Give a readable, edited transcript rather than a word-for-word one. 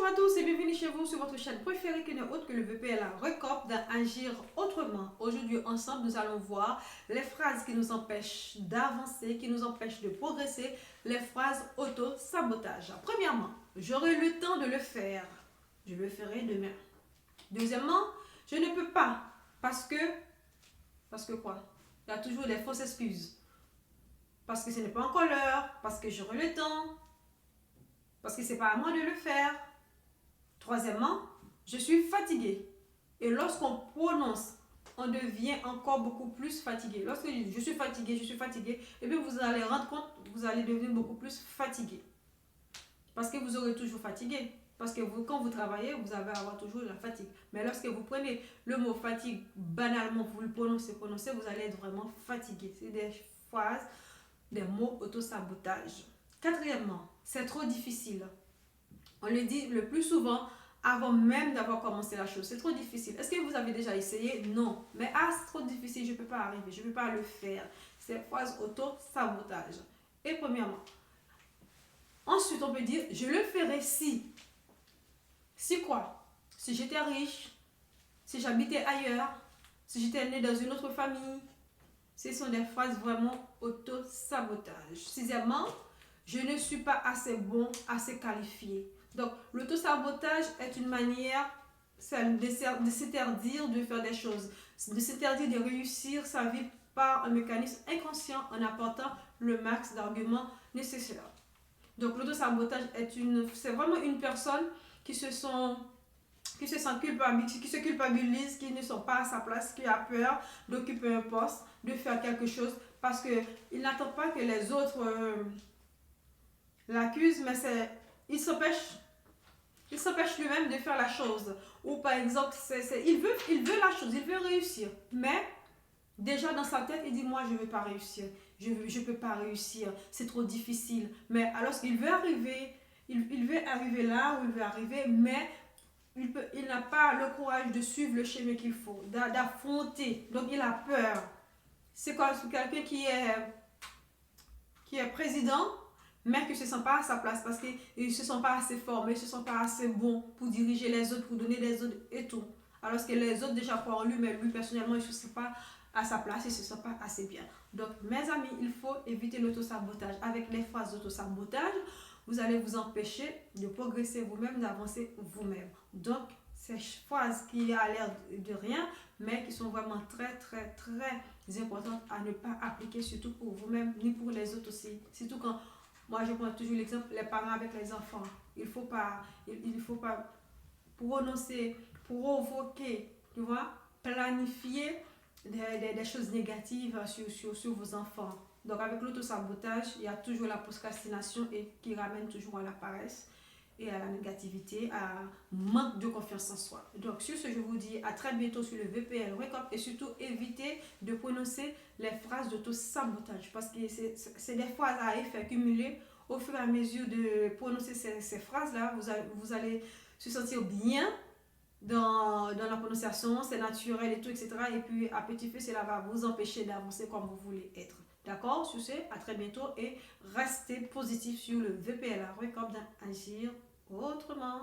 à tous et bienvenue chez vous sur votre chaîne préférée qui n'est autre que le VPLA Recorp d'agir autrement. Aujourd'hui ensemble nous allons voir les phrases qui nous empêchent d'avancer, qui nous empêchent de progresser, les phrases auto-sabotage. Premièrement, j'aurai le temps de le faire, je le ferai demain. Deuxièmement, je ne peux pas parce que quoi? Il y a toujours des fausses excuses. Parce que ce n'est pas encore l'heure, parce que j'aurai le temps, parce que ce n'est pas à moi de le faire. Troisièmement, je suis fatiguée. Et lorsqu'on prononce, on devient encore beaucoup plus fatigué. Lorsque je suis fatiguée, et bien vous allez rendre compte, vous allez devenir beaucoup plus fatigué. Parce que vous aurez toujours fatigué. Parce que quand vous travaillez, vous allez avoir toujours la fatigue. Mais lorsque vous prenez le mot fatigue, banalement, vous le prononcez, vous allez être vraiment fatigué. C'est des phrases, des mots auto-sabotage. Quatrièmement, c'est trop difficile. On le dit le plus souvent avant même d'avoir commencé la chose. C'est trop difficile. Est-ce que vous avez déjà essayé? Non. Mais c'est trop difficile, je ne peux pas arriver, je ne peux pas le faire. C'est phrase auto-sabotage. Et premièrement. Ensuite, on peut dire, je le ferai si. Si quoi? Si j'étais riche, si j'habitais ailleurs, si j'étais né dans une autre famille. Ce sont des phrases vraiment auto-sabotage. Sixièmement, je ne suis pas assez bon, assez qualifié. Donc, l'auto-sabotage est une manière de s'interdire de faire des choses, de s'interdire de réussir sa vie par un mécanisme inconscient en apportant le max d'arguments nécessaires. Donc, l'auto-sabotage c'est vraiment une personne qui se culpabilise, qui ne sont pas à sa place, qui a peur d'occuper un poste, de faire quelque chose, parce qu'il n'attend pas que les autres l'accusent, mais il s'empêche lui-même de faire la chose. Ou par exemple, il veut la chose, il veut réussir, mais déjà dans sa tête, il dit moi je ne veux pas réussir, je ne peux pas réussir, c'est trop difficile. Mais alors qu'il veut arriver, il veut arriver là où il veut arriver, mais il n'a pas le courage de suivre le chemin qu'il faut, d'affronter. Donc il a peur. C'est comme quelqu'un qui est président, mais qui ne se sent pas à sa place parce qu'il ne se sent pas assez formé, il ne se sent pas assez bon pour diriger les autres, pour donner des ordres et tout. Alors que les autres déjà croient en lui, mais lui personnellement, il ne se sent pas à sa place, il ne se sent pas assez bien. Donc mes amis, il faut éviter l'autosabotage. Avec les phrases d'autosabotage, vous allez vous empêcher de progresser vous-même, d'avancer vous-même. Donc, ces phrases qui a l'air de rien, mais qui sont vraiment très, très, très importantes à ne pas appliquer, surtout pour vous-même, ni pour les autres aussi. Surtout quand, moi je prends toujours l'exemple, les parents avec les enfants. Il ne faut pas prononcer, provoquer, tu vois, planifier des choses négatives sur vos enfants. Donc avec l'autosabotage, il y a toujours la procrastination et qui ramène toujours à la paresse et à la négativité, à manque de confiance en soi. Donc sur ce, je vous dis à très bientôt sur le VPL Recorp et surtout évitez de prononcer les phrases d'autosabotage parce que c'est des phrases à effet cumulé. Au fur et à mesure de prononcer ces phrases-là, vous allez se sentir bien dans la prononciation, c'est naturel et tout, etc. Et puis à petit feu, cela va vous empêcher d'avancer comme vous voulez être. D'accord? Sur ce, à très bientôt et restez positif sur le VPLA Recorp d'agir autrement.